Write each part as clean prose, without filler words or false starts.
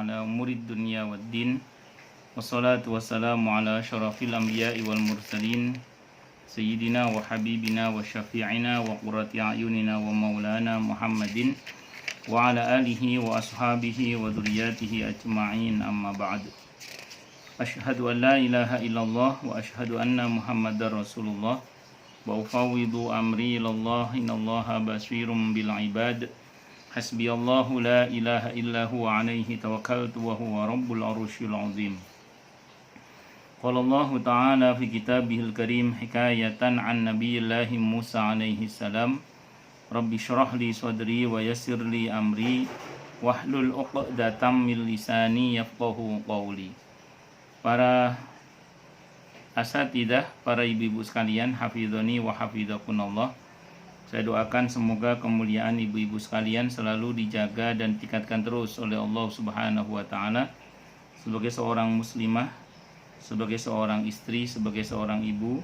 على أمور الدنيا والدين والصلاة والسلام على أشرف الأنبياء والمرسلين سيدنا وحبيبنا وشفيعنا وقرة أعيننا ومولانا محمد وعلى آله وأصحابه وذرياته أجمعين أما بعد أشهد أن لا إله إلا الله وأشهد أن محمد رسول الله وأفوض أمري إلى الله إن الله بصير بالعباد حسبي الله لا إله إلا هو عليه توكلت وهو رب العرش العظيم قال الله تعالى في كتابه الكريم حكاية عن نبي الله موسى عليه السلام رب اشرح لي صدري ويسر لي أمري واحلل عقدة من لساني يفقهوا قولي. Para asatidah, para ibu-ibu sekalian, hafidhoni wa hafidhakunallah. Saya doakan semoga kemuliaan ibu-ibu sekalian selalu dijaga dan ditingkatkan terus oleh Allah Subhanahu wa taala sebagai seorang muslimah, sebagai seorang istri, sebagai seorang ibu,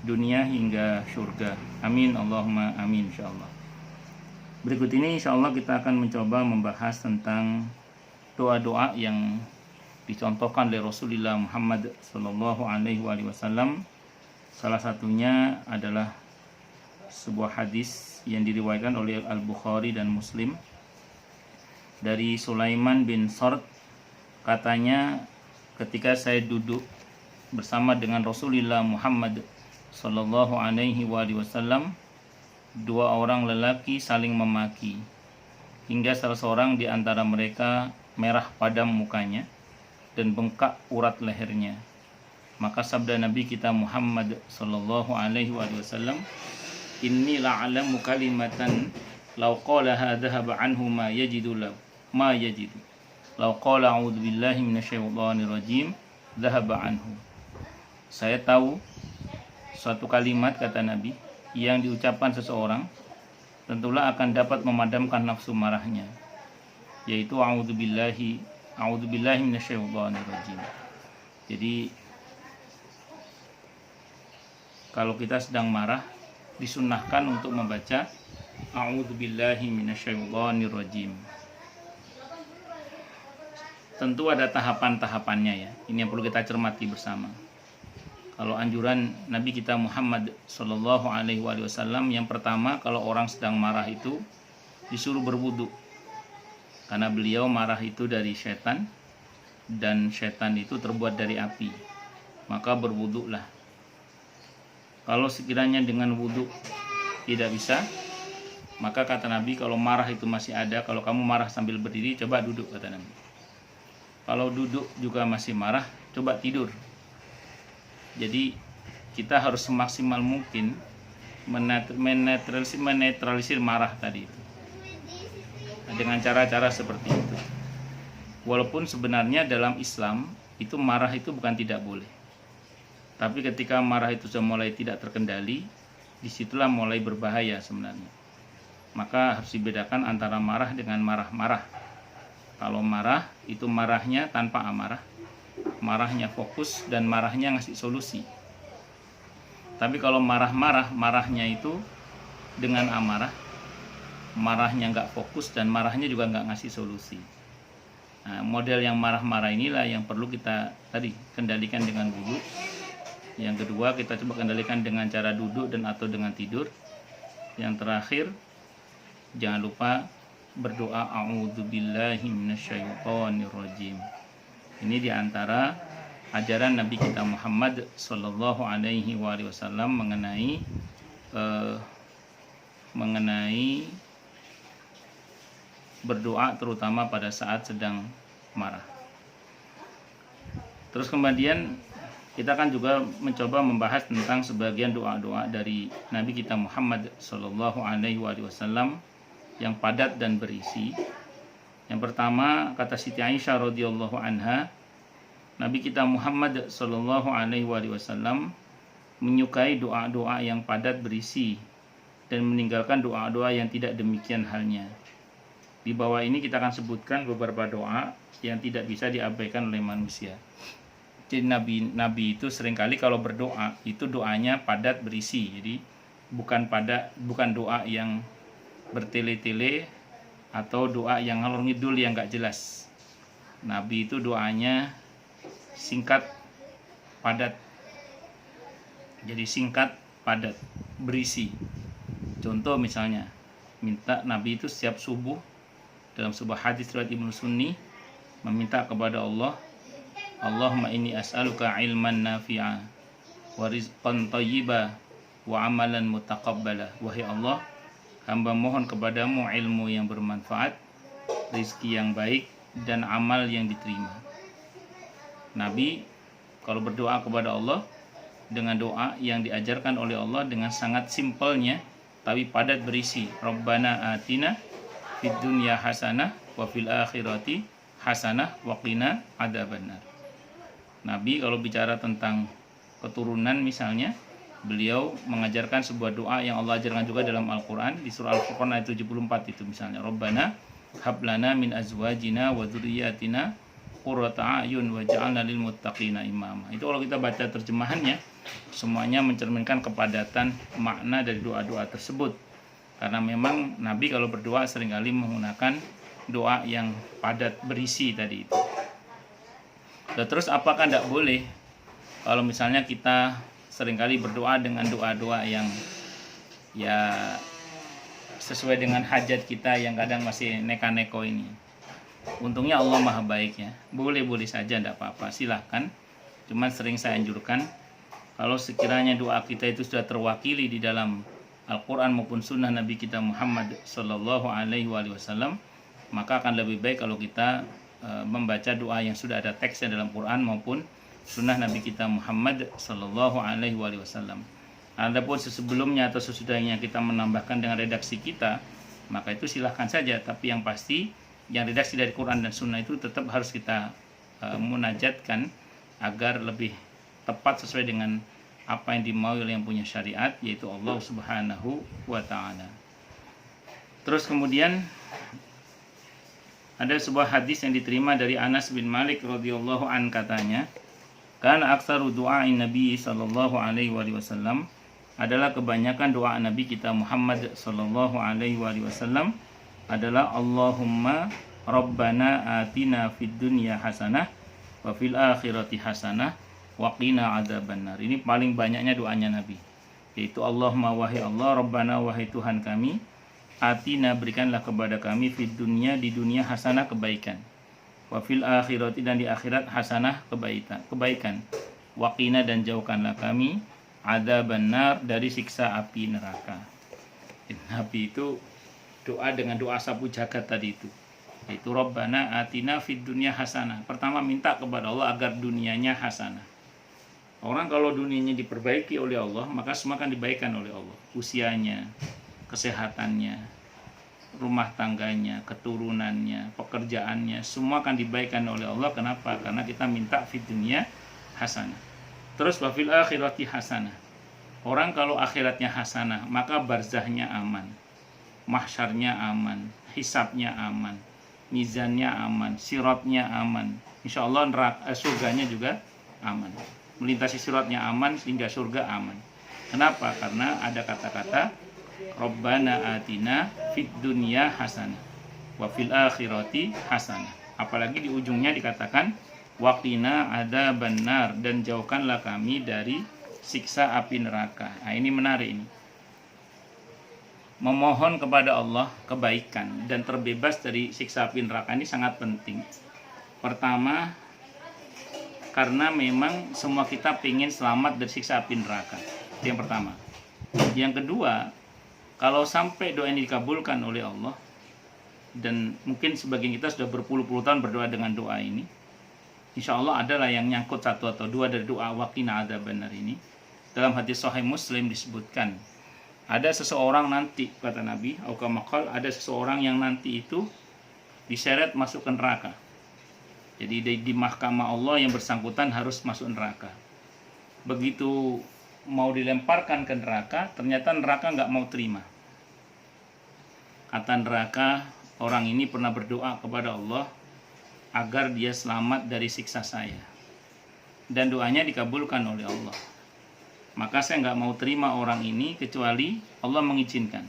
dunia hingga surga. Amin Allahumma amin insyaallah. Berikut ini insyaallah kita akan mencoba membahas tentang doa-doa yang dicontohkan oleh Rasulullah Muhammad sallallahu alaihi wasallam. Salah satunya adalah sebuah hadis yang diriwayatkan oleh Al-Bukhari dan Muslim dari Sulaiman bin Sard. Katanya, ketika saya duduk bersama dengan Rasulullah Muhammad sallallahu alaihi wasallam, dua orang lelaki saling memaki hingga salah seorang di antara mereka merah padam mukanya dan bengkak urat lehernya. Maka sabda Nabi kita Muhammad sallallahu alaihi wasallam, inni la'alamu kalimatan law qalaha dhahaba anhu ma yajidu ma yajidu law qala a'udzu billahi minasyaitonir rajim dhahaba anhu. Saya tahu suatu kalimat, kata Nabi, yang diucapkan seseorang tentulah akan dapat memadamkan nafsu marahnya, yaitu a'udzu billahi minasyaitonir rajim. Jadi kalau kita sedang marah, disunnahkan untuk membaca a'udzu billahi minasyaitonir rajim. Tentu ada tahapan-tahapannya ya. Ini yang perlu kita cermati bersama. Kalau anjuran Nabi kita Muhammad sallallahu alaihi wasallam, yang pertama, kalau orang sedang marah itu disuruh berwudu. Karena beliau marah itu dari setan, dan setan itu terbuat dari api. Maka berwuduklah. Kalau sekiranya dengan wudhu tidak bisa, maka kata Nabi, kalau marah itu masih ada, kalau kamu marah sambil berdiri, coba duduk, kata Nabi. Kalau duduk juga masih marah, coba tidur. Jadi kita harus semaksimal mungkin menetralisir marah tadi itu dengan cara-cara seperti itu. Walaupun sebenarnya dalam Islam itu marah itu bukan tidak boleh, tapi ketika marah itu sudah mulai tidak terkendali, disitulah mulai berbahaya sebenarnya. Maka harus dibedakan antara marah dengan marah-marah. Kalau marah itu marahnya tanpa amarah, marahnya fokus dan marahnya ngasih solusi. Tapi kalau marah-marah, marahnya itu dengan amarah, marahnya nggak fokus dan marahnya juga nggak ngasih solusi. Nah, model yang marah-marah inilah yang perlu kita tadi kendalikan dengan wudu. Yang kedua, kita coba kendalikan dengan cara duduk dan atau dengan tidur. Yang terakhir, jangan lupa berdoa a'udzu billahi minasyaitonir rajim. Ini diantara ajaran Nabi kita Muhammad sallallahu alaihi wasallam mengenai berdoa terutama pada saat sedang marah. Terus kemudian kita akan juga mencoba membahas tentang sebagian doa-doa dari Nabi kita Muhammad sallallahu alaihi wasallam yang padat dan berisi. Yang pertama, kata Siti Aisyah radhiyallahu anha, Nabi kita Muhammad sallallahu alaihi wasallam menyukai doa-doa yang padat berisi dan meninggalkan doa-doa yang tidak demikian halnya. Di bawah ini kita akan sebutkan beberapa doa yang tidak bisa diabaikan oleh manusia. Jadi Nabi itu seringkali kalau berdoa itu doanya padat berisi. Jadi bukan doa yang bertele-tele atau doa yang ngalor ngidul yang gak jelas. Nabi itu doanya singkat, padat. Jadi singkat, padat, berisi. Contoh misalnya, minta Nabi itu setiap subuh dalam sebuah hadis riwayat Ibnu Sunni meminta kepada Allah, Allahumma inni as'aluka ilman nafi'a wa rizqan thayyiba wa amalan mutaqabbala. Wahai Allah, hamba mohon kepadamu ilmu yang bermanfaat, rizki yang baik, dan amal yang diterima. Nabi kalau berdoa kepada Allah dengan doa yang diajarkan oleh Allah dengan sangat simpelnya tapi padat berisi, Rabbana atina fid dunya hasanah wa fil akhirati hasanah wa qina adzabannar. Nabi kalau bicara tentang keturunan misalnya, beliau mengajarkan sebuah doa yang Allah ajarkan juga dalam Al-Quran, di surah Al-Furqan ayat 74 itu misalnya, Rabbana hablana min azwajina wa dzurriyyatina qurrata a'yun waj'alna lil muttaqina imama. Itu kalau kita baca terjemahannya, semuanya mencerminkan kepadatan makna dari doa-doa tersebut. Karena memang Nabi kalau berdoa seringkali menggunakan doa yang padat berisi tadi itu. Dan terus apakah tidak boleh kalau misalnya kita seringkali berdoa dengan doa-doa yang ya sesuai dengan hajat kita yang kadang masih neka-neko ini? Untungnya Allah maha baik ya, boleh-boleh saja, tidak apa-apa, silahkan. Cuman sering saya anjurkan, kalau sekiranya doa kita itu sudah terwakili di dalam Al-Quran maupun sunnah Nabi kita Muhammad Sallallahu Alaihi Wasallam, maka akan lebih baik kalau kita membaca doa yang sudah ada teksnya dalam Quran maupun sunnah Nabi kita Muhammad Sallallahu Alaihi Wasallam. Adapun sebelumnya atau sesudahnya kita menambahkan dengan redaksi kita, maka itu silahkan saja. Tapi yang pasti yang redaksi dari Quran dan sunnah itu tetap harus kita munajatkan agar lebih tepat sesuai dengan apa yang dimaui oleh yang punya syariat, yaitu Allah Subhanahu wa Ta'ala. Terus kemudian ada sebuah hadis yang diterima dari Anas bin Malik radhiyallahu an, katanya, karena aktsaru du'ain Nabi sallallahu alaihi wasallam, adalah kebanyakan doa Nabi kita Muhammad sallallahu alaihi wasallam adalah Allahumma Rabbana atina fid dunya hasanah wa fil akhirati hasanah wa qina adzabannar. Ini paling banyaknya doanya Nabi, yaitu Allahumma wahai Allah, Rabbana wahai Tuhan kami, atina berikanlah kepada kami fid dunya di dunia hasanah kebaikan, wa fil akhirati dan di akhirat hasanah kebaikan, wa qina dan jauhkanlah kami adzabannar dari siksa api neraka. Nabi itu doa dengan doa sapu jagat tadi itu, yaitu Rabbana atina fid dunya hasanah. Pertama minta kepada Allah agar dunianya hasanah. Orang kalau dunianya diperbaiki oleh Allah, maka semua akan dibaikkan oleh Allah. Usianya, kesehatannya, rumah tangganya, keturunannya, pekerjaannya, semua akan dibaikkan oleh Allah. Kenapa? Karena kita minta fid dunya hasanah. Terus wa fil akhirati hasanah. Orang kalau akhiratnya hasanah, maka barzahnya aman, mahsyarnya aman, hisabnya aman, mizannya aman, siratnya aman. Insya Allah surganya juga aman. Melintasi siratnya aman sehingga surga aman. Kenapa? Karena ada kata-kata Rabbana atina fid dunya hasanah wa fil akhirati hasanah. Apalagi di ujungnya dikatakan waqina adzabannar, dan jauhkanlah kami dari siksa api neraka. Nah, ini menarik ini. Memohon kepada Allah kebaikan dan terbebas dari siksa api neraka ini sangat penting. Pertama, karena memang semua kita ingin selamat dari siksa api neraka. Itu yang pertama. Yang kedua, kalau sampai doa ini dikabulkan oleh Allah, dan mungkin sebagian kita sudah berpuluh-puluh tahun berdoa dengan doa ini, insya Allah adalah yang nyangkut satu atau dua dari doa waqina adzabannar ini. Dalam hadis Sahih Muslim disebutkan, ada seseorang nanti, kata Nabi, ada seseorang yang nanti itu diseret masuk ke neraka. Jadi di mahkamah Allah yang bersangkutan harus masuk neraka. Begitu mau dilemparkan ke neraka, ternyata neraka nggak mau terima. Kata neraka, orang ini pernah berdoa kepada Allah agar dia selamat dari siksa saya, dan doanya dikabulkan oleh Allah. Maka saya nggak mau terima orang ini kecuali Allah mengizinkan.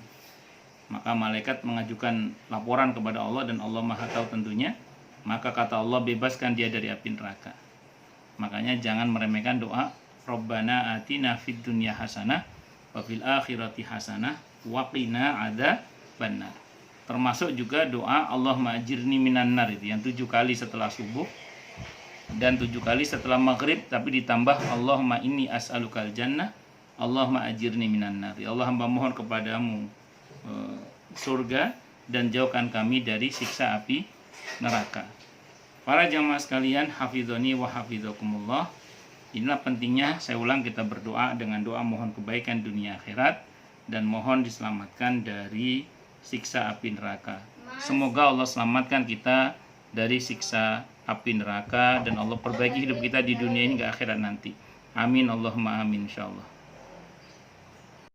Maka malaikat mengajukan laporan kepada Allah, dan Allah maha tahu tentunya. maka kata Allah bebaskan dia dari api neraka. Makanya jangan meremehkan doa Rabbana atina fid dunya hasanah wa fil akhirati hasanah wa qina adzabannar. Termasuk juga doa Allahumma ajirni minan nar, itu yang 7 kali setelah subuh dan 7 kali setelah maghrib, tapi ditambah Allahumma inni as'alukal jannah Allahumma ajirni minan nar. Ya Allah, hamba mohon kepadamu surga dan jauhkan kami dari siksa api neraka. Para jamaah sekalian, hafizoni wa hafizakumullah. Inilah pentingnya, saya ulang, kita berdoa dengan doa mohon kebaikan dunia akhirat dan mohon diselamatkan dari siksa api neraka. Semoga Allah selamatkan kita dari siksa api neraka dan Allah perbaiki hidup kita di dunia ini ke akhirat nanti. Amin Allahumma amin insyaallah.